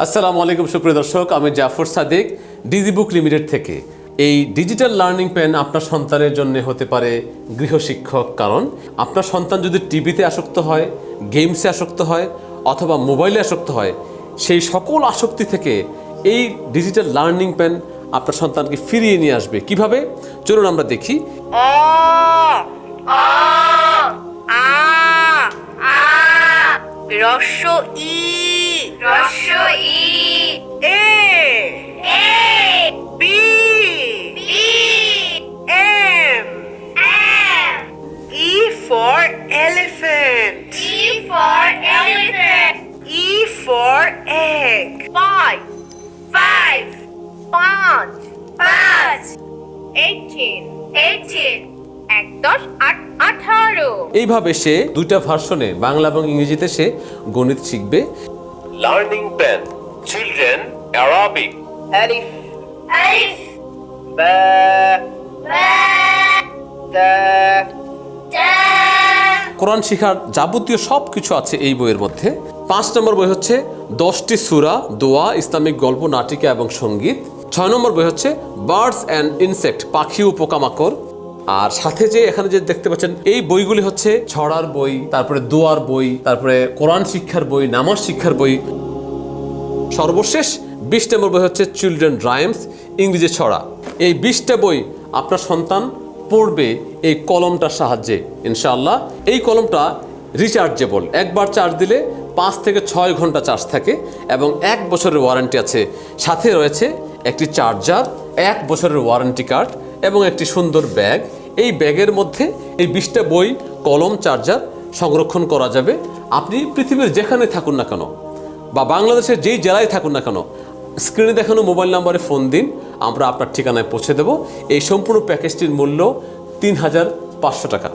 আসসালামু আলাইকুম সুপ্রিয় দর্শক, আমি জাফর সাদিক ডিজি বুক লিমিটেড থেকে। এই ডিজিটাল লার্নিং পেন আপনার সন্তানের জন্য হতে পারে গৃহশিক্ষক, কারণ আপনার সন্তান যদি টিভিতে আসক্ত হয়, গেমসে আসক্ত হয় অথবা মোবাইলে আসক্ত হয়, সেই সকল আসক্তি থেকে এই ডিজিটাল লার্নিং পেন আপনার সন্তানকে ফিরিয়ে নিয়ে আসবে কিভাবে, চলুন আমরা দেখি। For elephant. E for elephant. E for egg. Five. પાંચ. 18. 18. এইভাবে সে দুইটা ভার্সনে বাংলা এবং ইংরেজিতে সে গণিত শিখবে। Learning pen children Arabic. Alif. Alif. Ba. Ba. Ta. Da. কোরআন শিখার যাবতীয় সব কিছু আছে এই বইয়ের মধ্যে। 5 নম্বর বই হচ্ছে 10টি সূরা, দোয়া, ইসলামিক গল্প, নাটিকা এবং সঙ্গীত। 6 নম্বর বই হচ্ছে বার্ডস অ্যান্ড ইনসেক্ট, পাখি ও পোকামাকড়। আর সাথে যে এখানে যে দেখতে পাচ্ছেন এই বইগুলি হচ্ছে ছড়ার বই, তারপরে দোয়ার বই, তারপরে কোরআন শিক্ষার বই, নামাজ শিক্ষার বই। সর্বশেষ 20 নম্বর বই হচ্ছে চিলড্রেন রাইমস, ইংরেজি ছড়া। এই 20টা বই আপনার সন্তান পড়বে এই কলমটার সাহায্যে ইনশাআল্লাহ। এই কলমটা রিচার্জেবল, একবার চার্জ দিলে 5 থেকে 6 ঘন্টা চার্জ থাকে এবং 1 বছরের ওয়ারেন্টি আছে। সাথে রয়েছে একটি চার্জার, 1 বছরের ওয়ারেন্টি কার্ড এবং একটি সুন্দর ব্যাগ। এই ব্যাগের মধ্যে এই 20টা বই, কলম, চার্জার সংরক্ষণ করা যাবে। আপনি পৃথিবীর যেখানে থাকুন না কেন বা বাংলাদেশের যেই জেলায় থাকুন না কেন, স্ক্রিনে দেখানো মোবাইল নাম্বারে ফোন দিন, আমরা আপনার ঠিকানায় পৌঁছে দেব। এই সম্পূর্ণ প্যাকেজটির মূল্য 3500 টাকা।